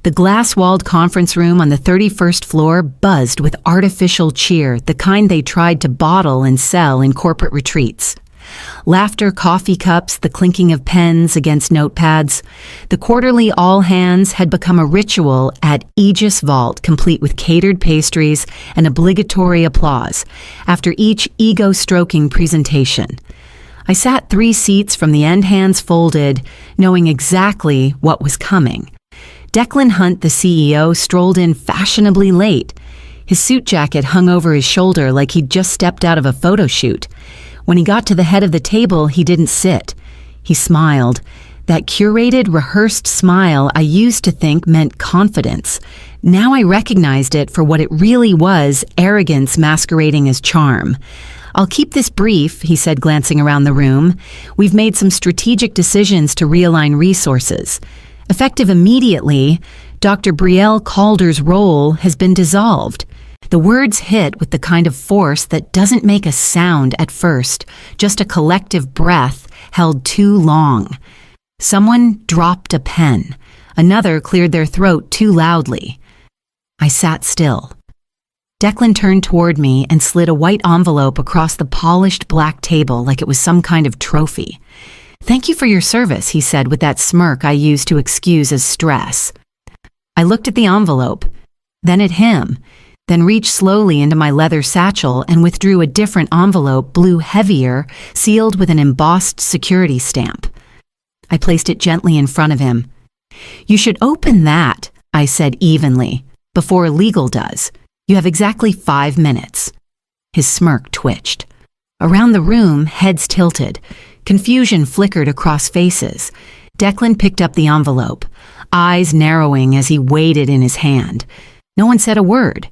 The glass-walled conference room on the 31st floor buzzed with artificial cheer, the kind they tried to bottle and sell in corporate retreats. Laughter, coffee cups, the clinking of pens against notepads. The quarterly all-hands had become a ritual at Aegis Vault, complete with catered pastries and obligatory applause after each ego-stroking presentation. I sat 3 seats from the end hands folded, knowing exactly what was coming. Declan Hunt, the CEO, strolled in fashionably late. His suit jacket hung over his shoulder like he'd just stepped out of a photo shoot. When he got to the head of the table, he didn't sit. He smiled. That curated, rehearsed smile I used to think meant confidence. Now I recognized it for what it really was, arrogance masquerading as charm. "I'll keep this brief," he said, glancing around the room. "We've made some strategic decisions to realign resources. Effective immediately, Dr. Brielle Calder's role has been dissolved." The words hit with the kind of force that doesn't make a sound at first, just a collective breath held too long. Someone dropped a pen. Another cleared their throat too loudly. I sat still. Declan turned toward me and slid a white envelope across the polished black table like it was some kind of trophy. "Thank you for your service," he said with that smirk I used to excuse as stress. I looked at the envelope, then at him, then reached slowly into my leather satchel and withdrew a different envelope, blue heavier, sealed with an embossed security stamp. I placed it gently in front of him. "You should open that," I said evenly, "before legal does. You have exactly 5 minutes." His smirk twitched. Around the room, heads tilted. Confusion flickered across faces. Declan picked up the envelope, eyes narrowing as he weighed it in his hand. No one said a word.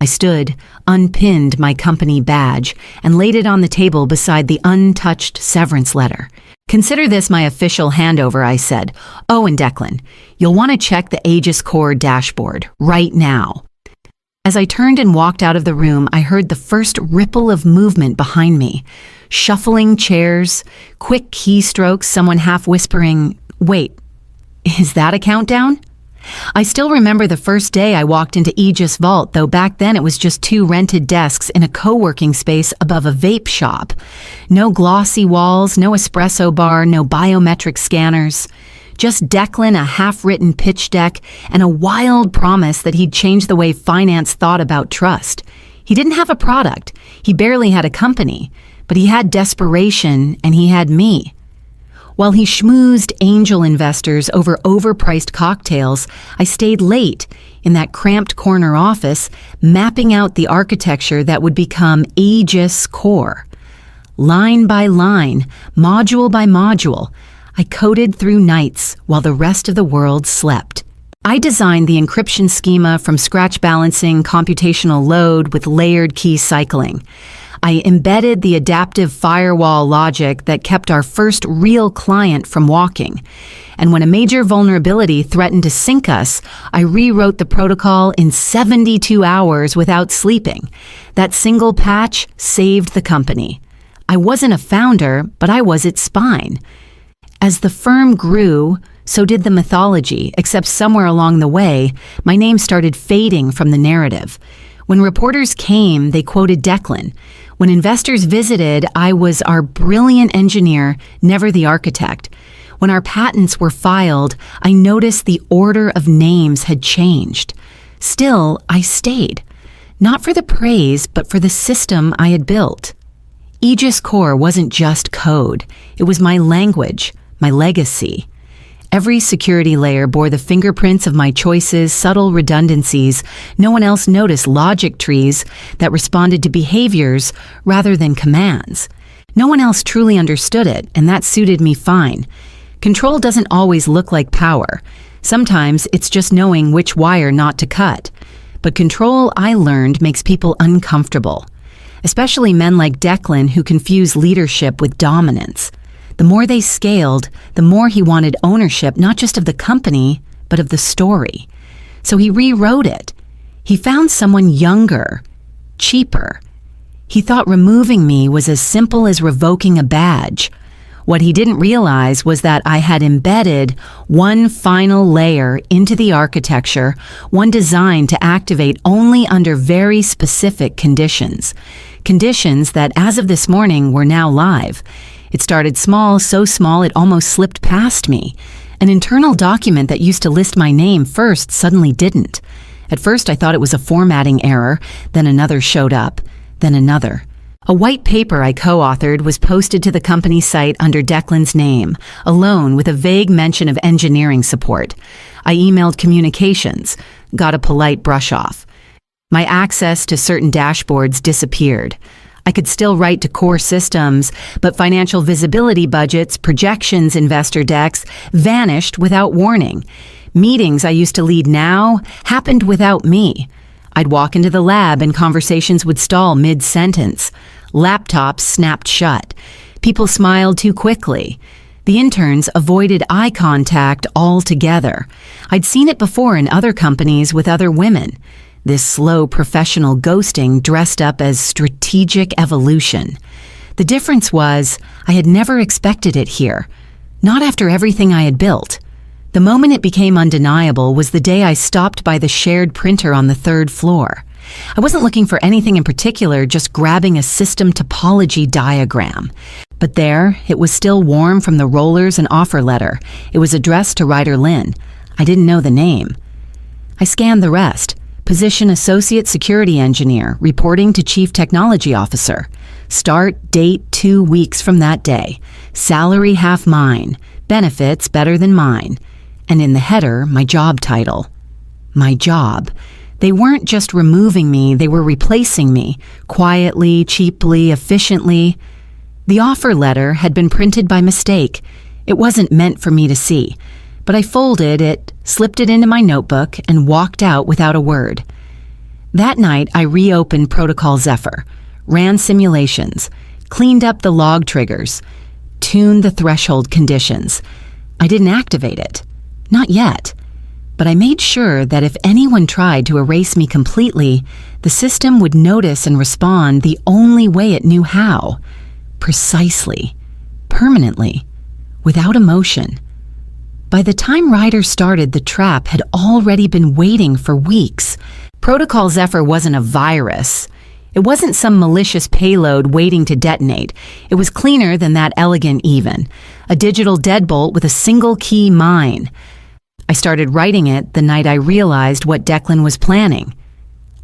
I stood, unpinned my company badge, and laid it on the table beside the untouched severance letter. "Consider this my official handover," I said. "Oh, and Declan, you'll want to check the Aegis Core dashboard right now." As I turned and walked out of the room, I heard the first ripple of movement behind me. Shuffling chairs, quick keystrokes, someone half whispering, "Wait, is that a countdown?" I still remember the first day I walked into Aegis Vault, though back then it was just 2 rented desks in a co-working space above a vape shop. No glossy walls, no espresso bar, no biometric scanners. Just Declan, a half-written pitch deck, and a wild promise that he'd change the way finance thought about trust. He didn't have a product. He barely had a company. But he had desperation, and he had me. While he schmoozed angel investors over overpriced cocktails, I stayed late in that cramped corner office, mapping out the architecture that would become Aegis Core. Line by line, module by module, I coded through nights while the rest of the world slept. I designed the encryption schema from scratch balancing computational load with layered key cycling. I embedded the adaptive firewall logic that kept our first real client from walking. And when a major vulnerability threatened to sink us, I rewrote the protocol in 72 hours without sleeping. That single patch saved the company. I wasn't a founder, but I was its spine. As the firm grew, so did the mythology, except somewhere along the way, my name started fading from the narrative. When reporters came, they quoted Declan. When investors visited, I was our brilliant engineer, never the architect. When our patents were filed, I noticed the order of names had changed. Still, I stayed. Not for the praise, but for the system I had built. Aegis Core wasn't just code. It was my language, my legacy. Every security layer bore the fingerprints of my choices, subtle redundancies. No one else noticed logic trees that responded to behaviors rather than commands. No one else truly understood it, and that suited me fine. Control doesn't always look like power. Sometimes it's just knowing which wire not to cut. But control, I learned, makes people uncomfortable. Especially men like Declan who confuse leadership with dominance. The more they scaled, the more he wanted ownership, not just of the company, but of the story. So he rewrote it. He found someone younger, cheaper. He thought removing me was as simple as revoking a badge. What he didn't realize was that I had embedded one final layer into the architecture, one designed to activate only under very specific conditions. Conditions that, as of this morning, were now live. It started small, so small it almost slipped past me. An internal document that used to list my name first suddenly didn't. At first I thought it was a formatting error, then another showed up, then another. A white paper I co-authored was posted to the company site under Declan's name, alone with a vague mention of engineering support. I emailed communications, got a polite brush off. My access to certain dashboards disappeared. I could still write to core systems, but financial visibility budgets, projections, investor decks vanished without warning. Meetings I used to lead now happened without me. I'd walk into the lab and conversations would stall mid-sentence. Laptops snapped shut. People smiled too quickly. The interns avoided eye contact altogether. I'd seen it before in other companies with other women. This slow professional ghosting dressed up as strategic evolution. The difference was I had never expected it here. Not after everything I had built. The moment it became undeniable was the day I stopped by the shared printer on the 3rd floor. I wasn't looking for anything in particular, just grabbing a system topology diagram. But there, it was still warm from the rollers and offer letter. It was addressed to Ryder Lynn. I didn't know the name. I scanned the rest. Position Associate Security Engineer, reporting to Chief Technology Officer. Start date 2 weeks from that day. Salary half mine. Benefits better than mine. And in the header, my job title. My job. They weren't just removing me, they were replacing me. Quietly, cheaply, efficiently. The offer letter had been printed by mistake. It wasn't meant for me to see. But I folded it, slipped it into my notebook, and walked out without a word. That night, I reopened Protocol Zephyr, ran simulations, cleaned up the log triggers, tuned the threshold conditions. I didn't activate it. Not yet. But I made sure that if anyone tried to erase me completely, the system would notice and respond the only way it knew how. Precisely. Permanently. Without emotion. By the time Ryder started, the trap had already been waiting for weeks. Protocol Zephyr wasn't a virus. It wasn't some malicious payload waiting to detonate. It was cleaner than that elegant even. A digital deadbolt with a single key mine. I started writing it the night I realized what Declan was planning.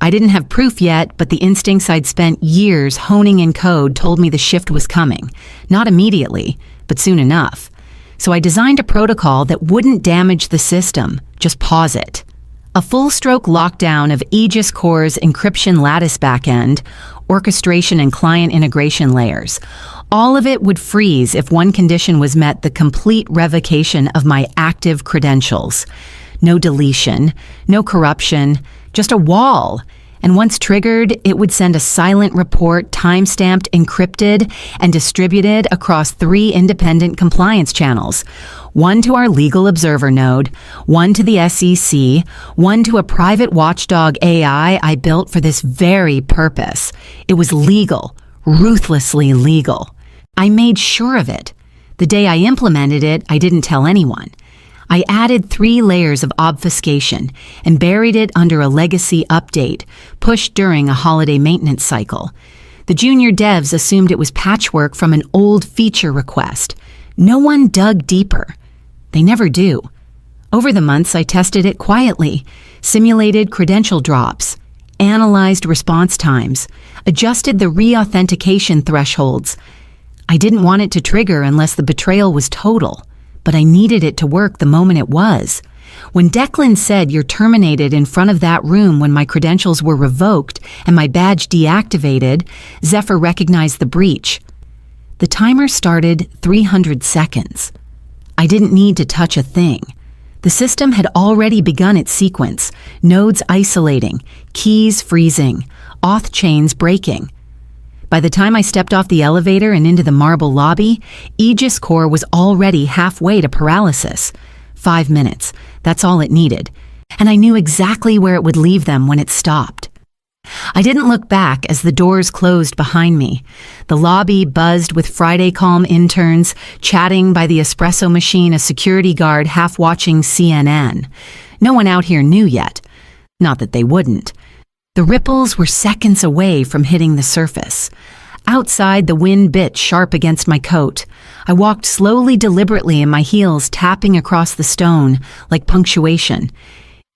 I didn't have proof yet, but the instincts I'd spent years honing in code told me the shift was coming. Not immediately, but soon enough. So I designed a protocol that wouldn't damage the system, just pause it. A full-stroke lockdown of Aegis Core's encryption lattice backend, orchestration and client integration layers. All of it would freeze if one condition was met: the complete revocation of my active credentials. No deletion, no corruption, just a wall. And once triggered, it would send a silent report, timestamped, encrypted, and distributed across 3 independent compliance channels. One to our legal observer node, one to the SEC, one to a private watchdog AI I built for this very purpose. It was legal, ruthlessly legal. I made sure of it. The day I implemented it, I didn't tell anyone. I added 3 layers of obfuscation and buried it under a legacy update, pushed during a holiday maintenance cycle. The junior devs assumed it was patchwork from an old feature request. No one dug deeper. They never do. Over the months, I tested it quietly, simulated credential drops, analyzed response times, adjusted the re-authentication thresholds. I didn't want it to trigger unless the betrayal was total. But I needed it to work the moment it was. When Declan said, "You're terminated," in front of that room when my credentials were revoked and my badge deactivated, Zephyr recognized the breach. The timer started 300 seconds. I didn't need to touch a thing. The system had already begun its sequence, nodes isolating, keys freezing, auth chains breaking. By the time I stepped off the elevator and into the marble lobby, Aegis Core was already halfway to paralysis. 5 minutes, that's all it needed. And I knew exactly where it would leave them when it stopped. I didn't look back as the doors closed behind me. The lobby buzzed with Friday Calm interns, chatting by the espresso machine, a security guard half watching CNN. No one out here knew yet. Not that they wouldn't. The ripples were seconds away from hitting the surface. Outside, the wind bit sharp against my coat. I walked slowly, deliberately, and my heels tapping across the stone like punctuation.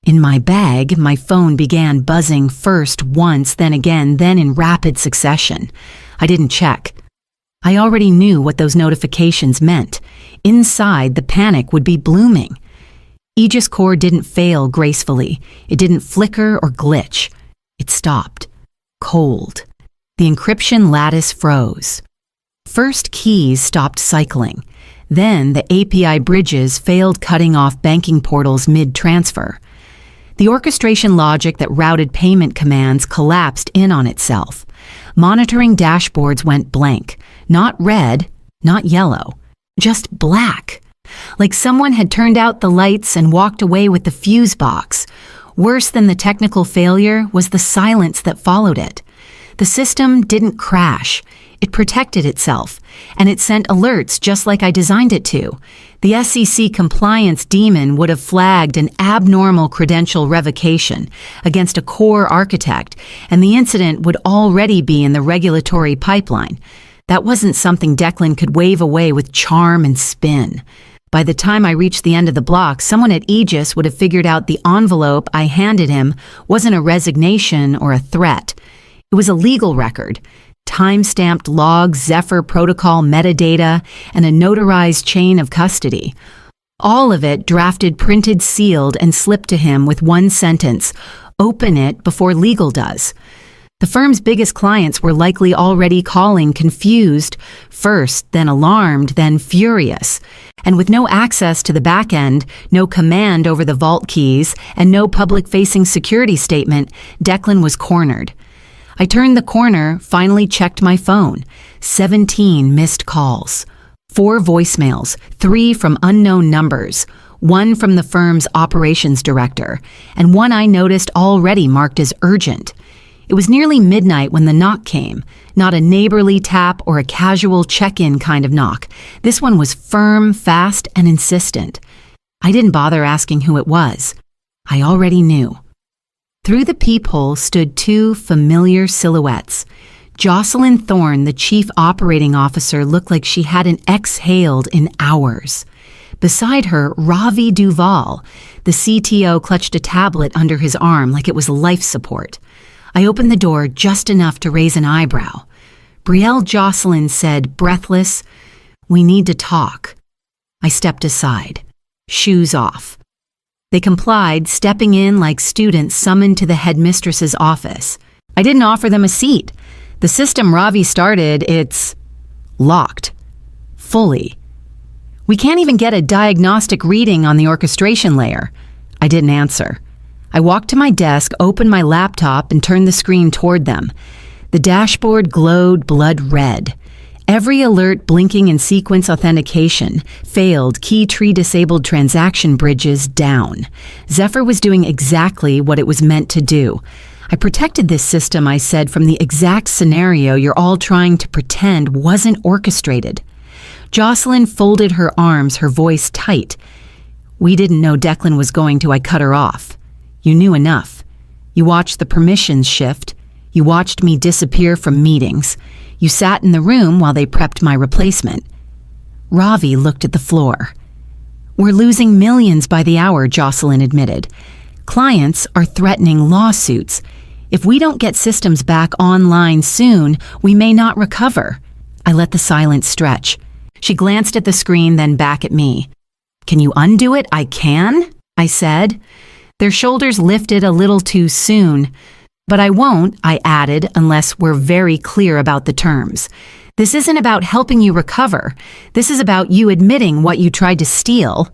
In my bag, my phone began buzzing first once, then again, then in rapid succession. I didn't check. I already knew what those notifications meant. Inside, the panic would be blooming. Aegis core didn't fail gracefully. It didn't flicker or glitch. It stopped. Cold. The encryption lattice froze. First keys stopped cycling. Then the API bridges failed, cutting off banking portals mid-transfer. The orchestration logic that routed payment commands collapsed in on itself. Monitoring dashboards went blank. Not red, not yellow, just black. Like someone had turned out the lights and walked away with the fuse box. Worse than the technical failure was the silence that followed it. The system didn't crash. It protected itself, and it sent alerts just like I designed it to. The SEC compliance demon would have flagged an abnormal credential revocation against a core architect, and the incident would already be in the regulatory pipeline. That wasn't something Declan could wave away with charm and spin. By the time I reached the end of the block, someone at Aegis would have figured out the envelope I handed him wasn't a resignation or a threat. It was a legal record. Time-stamped logs, Zephyr protocol metadata, and a notarized chain of custody. All of it drafted, printed, sealed, and slipped to him with one sentence: open it before legal does. The firm's biggest clients were likely already calling, confused, first, then alarmed, then furious. And with no access to the back end, no command over the vault keys, and no public-facing security statement, Declan was cornered. I turned the corner, finally checked my phone. 17 missed calls. 4 voicemails, 3 from unknown numbers, 1 from the firm's operations director, and 1 I noticed already marked as urgent. It was nearly midnight when the knock came, not a neighborly tap or a casual check-in kind of knock. This one was firm, fast, and insistent. I didn't bother asking who it was. I already knew. Through the peephole stood 2 familiar silhouettes. Jocelyn Thorne, the chief operating officer, looked like she hadn't exhaled in hours. Beside her, Ravi Duval. The CTO clutched a tablet under his arm like it was life support. I opened the door just enough to raise an eyebrow. Brielle Jocelyn said, breathless, "We need to talk." I stepped aside, shoes off. They complied, stepping in like students summoned to the headmistress's office. I didn't offer them a seat. The system Ravi started, it's locked. Fully. We can't even get a diagnostic reading on the orchestration layer. I didn't answer. I walked to my desk, opened my laptop, and turned the screen toward them. The dashboard glowed blood red. Every alert blinking in sequence authentication, failed, key tree disabled transaction bridges down. Zephyr was doing exactly what it was meant to do. I protected this system, I said, from the exact scenario you're all trying to pretend wasn't orchestrated. Jocelyn folded her arms, her voice tight. We didn't know Declan was going to. I cut her off. You knew enough. You watched the permissions shift. You watched me disappear from meetings. You sat in the room while they prepped my replacement. Ravi looked at the floor. We're losing millions by the hour, Jocelyn admitted. Clients are threatening lawsuits. If we don't get systems back online soon, we may not recover. I let the silence stretch. She glanced at the screen, then back at me. Can you undo it? I can, I said. Their shoulders lifted a little too soon. But I won't, I added, unless we're very clear about the terms. This isn't about helping you recover. This is about you admitting what you tried to steal.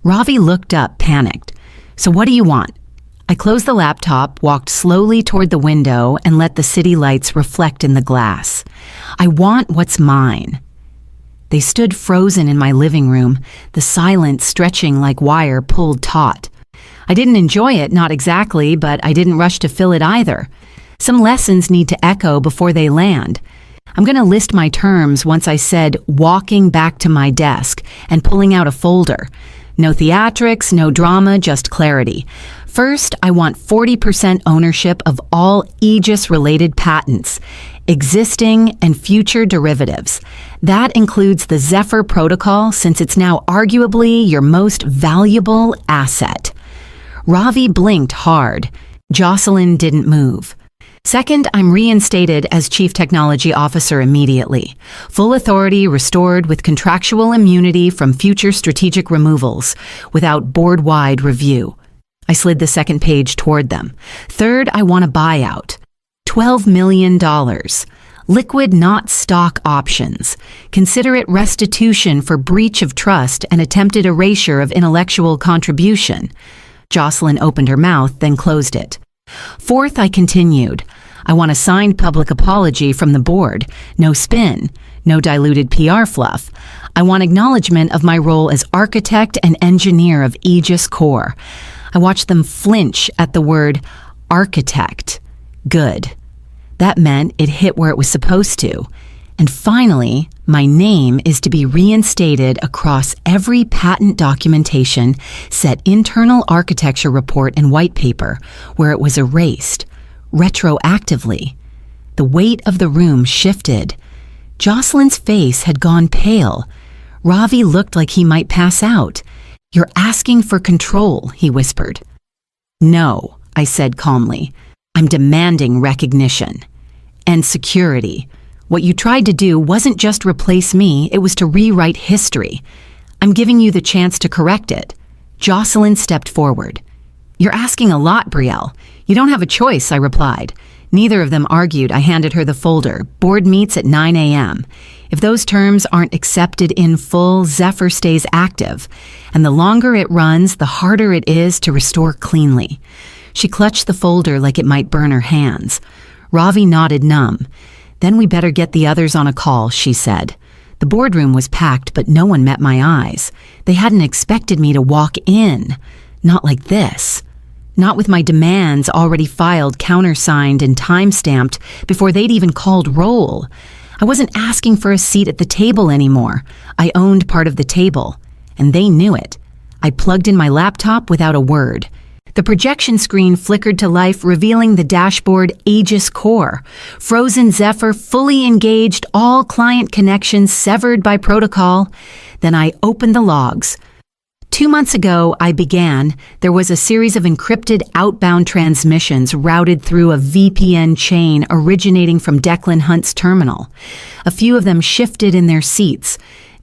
Ravi looked up, panicked. So what do you want? I closed the laptop, walked slowly toward the window, and let the city lights reflect in the glass. I want what's mine. They stood frozen in my living room, the silence stretching like wire pulled taut. I didn't enjoy it, not exactly, but I didn't rush to fill it either. Some lessons need to echo before they land. I'm going to list my terms once I said walking back to my desk and pulling out a folder. No theatrics, no drama, just clarity. First, I want 40% ownership of all Aegis-related patents, existing and future derivatives. That includes the Zephyr protocol, since it's now arguably your most valuable asset. Ravi blinked hard. Jocelyn didn't move. Second, I'm reinstated as Chief Technology Officer immediately. Full authority restored with contractual immunity from future strategic removals, without board-wide review. I slid the second page toward them. Third, I want a buyout. $12 million. Liquid, not stock options. Consider it restitution for breach of trust and attempted erasure of intellectual contribution. Jocelyn opened her mouth, then closed it. Fourth, I continued. I want a signed public apology from the board. No spin, no diluted PR fluff. I want acknowledgement of my role as architect and engineer of Aegis Core. I watched them flinch at the word architect. Good. That meant it hit where it was supposed to. And finally, my name is to be reinstated across every patent documentation, set internal architecture report and white paper, where it was erased, retroactively. The weight of the room shifted. Jocelyn's face had gone pale. Ravi looked like he might pass out. "You're asking for control," he whispered. "No," I said calmly. "I'm demanding recognition. And security. What you tried to do wasn't just replace me, it was to rewrite history. I'm giving you the chance to correct it." Jocelyn stepped forward. "You're asking a lot, Brielle. You don't have a choice," I replied. Neither of them argued. I handed her the folder. Board meets at 9 a.m. If those terms aren't accepted in full, Zephyr stays active. And the longer it runs, the harder it is to restore cleanly. She clutched the folder like it might burn her hands. Ravi nodded numb. "Then we better get the others on a call," she said. The boardroom was packed, but no one met my eyes. They hadn't expected me to walk in. Not like this. Not with my demands already filed, countersigned, and time-stamped before they'd even called roll. I wasn't asking for a seat at the table anymore. I owned part of the table, and they knew it. I plugged in my laptop without a word. The projection screen flickered to life, revealing the dashboard Aegis Core. Frozen Zephyr fully engaged, all client connections severed by protocol. Then I opened the logs. 2 months ago, there was a series of encrypted outbound transmissions routed through a VPN chain originating from Declan Hunt's terminal. A few of them shifted in their seats.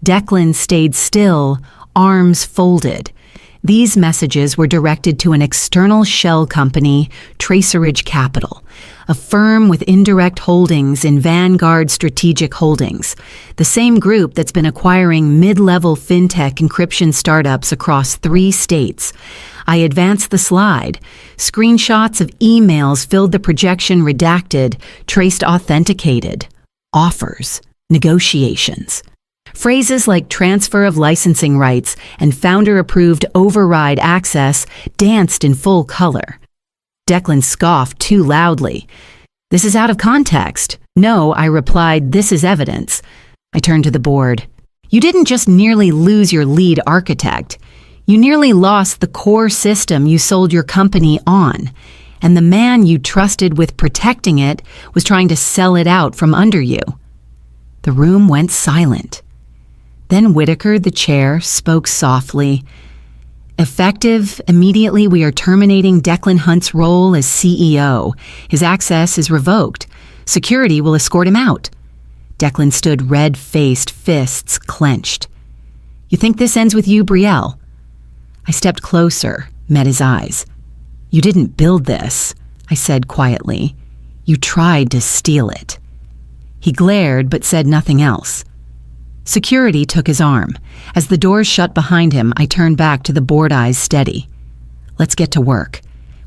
Declan stayed still, arms folded. These messages were directed to an external shell company, Traceridge Capital, a firm with indirect holdings in Vanguard Strategic Holdings, the same group that's been acquiring mid-level fintech encryption startups across 3 states. I advanced the slide. Screenshots of emails filled the projection, redacted, traced authenticated. Offers, negotiations. Phrases like transfer of licensing rights and founder-approved override access danced in full color. Declan scoffed too loudly. "This is out of context." "No," I replied, "this is evidence." I turned to the board. "You didn't just nearly lose your lead architect. You nearly lost the core system you sold your company on. And the man you trusted with protecting it was trying to sell it out from under you." The room went silent. Then Whitaker, the chair, spoke softly. "Effective immediately, we are terminating Declan Hunt's role as CEO. His access is revoked. Security will escort him out." Declan stood red-faced, fists clenched. "You think this ends with you, Brielle?" I stepped closer, met his eyes. "You didn't build this," I said quietly. "You tried to steal it." He glared but said nothing else. Security took his arm. As the doors shut behind him, I turned back to the board eyes steady. "Let's get to work.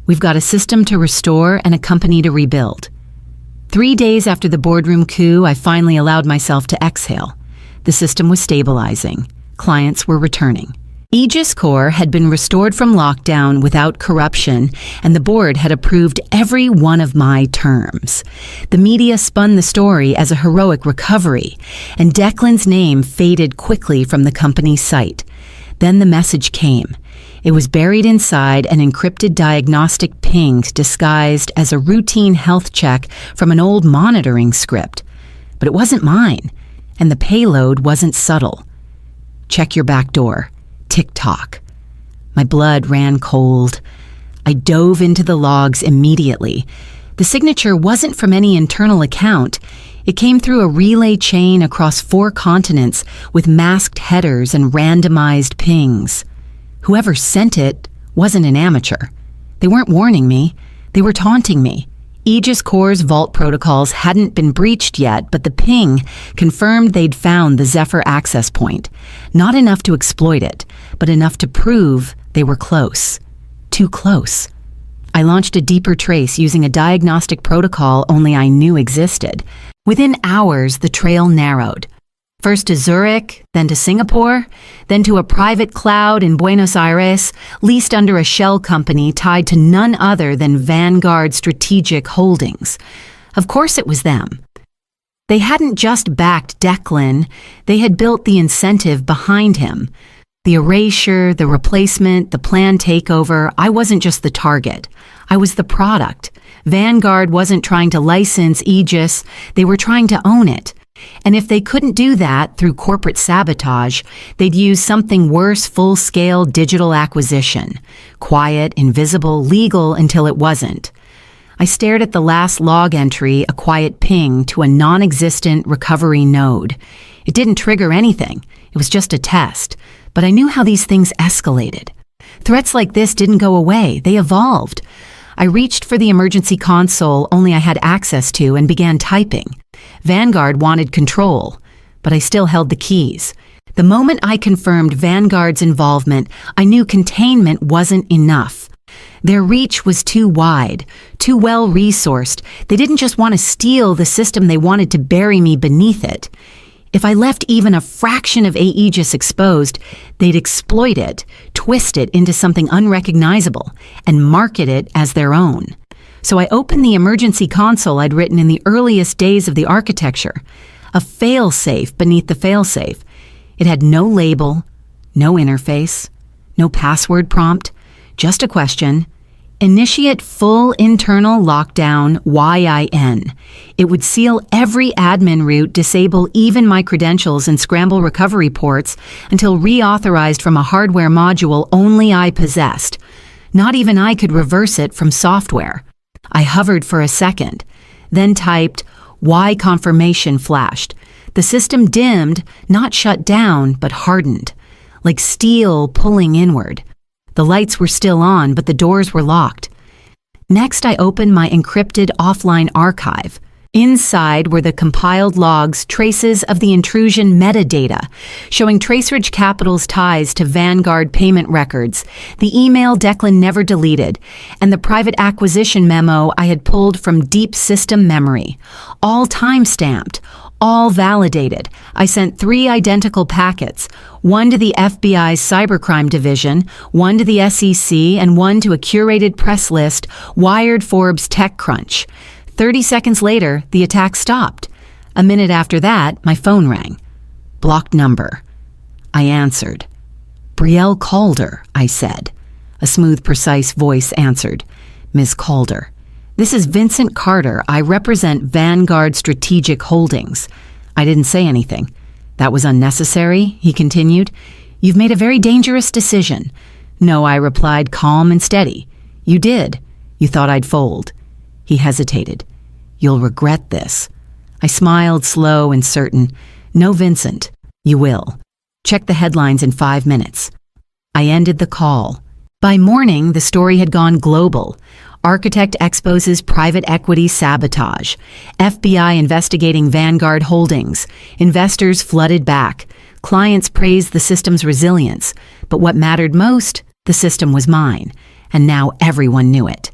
We've got a system to restore and a company to rebuild." 3 days after the boardroom coup, I finally allowed myself to exhale. The system was stabilizing. Clients were returning. Aegis Corps had been restored from lockdown without corruption, and the board had approved every one of my terms. The media spun the story as a heroic recovery, and Declan's name faded quickly from the company's site. Then the message came. It was buried inside an encrypted diagnostic ping disguised as a routine health check from an old monitoring script. But it wasn't mine, and the payload wasn't subtle. Check your back door. Tick-tock. My blood ran cold. I dove into the logs immediately. The signature wasn't from any internal account. It came through a relay chain across 4 continents with masked headers and randomized pings. Whoever sent it wasn't an amateur. They weren't warning me. They were taunting me. Aegis Corps' vault protocols hadn't been breached yet, but the ping confirmed they'd found the Zephyr access point. Not enough to exploit it, but enough to prove they were close. Too close. I launched a deeper trace using a diagnostic protocol only I knew existed. Within hours, the trail narrowed. First to Zurich, then to Singapore, then to a private cloud in Buenos Aires, leased under a shell company tied to none other than Vanguard Strategic Holdings. Of course it was them. They hadn't just backed Declan, they had built the incentive behind him. The erasure, the replacement, the planned takeover, I wasn't just the target. I was the product. Vanguard wasn't trying to license Aegis, they were trying to own it. And if they couldn't do that through corporate sabotage, they'd use something worse: full-scale digital acquisition. Quiet, invisible, legal until it wasn't. I stared at the last log entry, a quiet ping to a non-existent recovery node. It didn't trigger anything. It was just a test. But I knew how these things escalated. Threats like this didn't go away. They evolved. I reached for the emergency console only I had access to and began typing. Vanguard wanted control, but I still held the keys. The moment I confirmed Vanguard's involvement, I knew containment wasn't enough. Their reach was too wide, too well-resourced. They didn't just want to steal the system, they wanted to bury me beneath it. If I left even a fraction of Aegis exposed, they'd exploit it, twist it into something unrecognizable, and market it as their own. So I opened the emergency console I'd written in the earliest days of the architecture, a fail-safe beneath the fail-safe. It had no label, no interface, no password prompt, just a question: initiate full internal lockdown YIN. It would seal every admin route, disable even my credentials, and scramble recovery ports until reauthorized from a hardware module only I possessed. Not even I could reverse it from software. I hovered for a second, then typed Y confirmation flashed. The system dimmed, not shut down, but hardened, like steel pulling inward. The lights were still on, but the doors were locked. Next, I opened my encrypted offline archive. Inside were the compiled logs, traces of the intrusion metadata, showing Traceridge Capital's ties to Vanguard payment records, the email Declan never deleted, and the private acquisition memo I had pulled from deep system memory. All time-stamped, all validated. I sent 3 identical packets, one to the FBI's Cybercrime Division, one to the SEC, and one to a curated press list, Wired Forbes TechCrunch. 30 seconds later, the attack stopped. A minute after that, my phone rang. Blocked number. I answered. Brielle Calder, I said. A smooth, precise voice answered. Ms. Calder. This is Vincent Carter. I represent Vanguard Strategic Holdings. I didn't say anything. That was unnecessary, he continued. You've made a very dangerous decision. No, I replied, calm and steady. You did. You thought I'd fold. He hesitated. You'll regret this. I smiled, slow and certain. No, Vincent, you will. Check the headlines in 5 minutes. I ended the call. By morning, the story had gone global. Architect exposes private equity sabotage. FBI investigating Vanguard Holdings. Investors flooded back. Clients praised the system's resilience. But what mattered most, the system was mine. And now everyone knew it.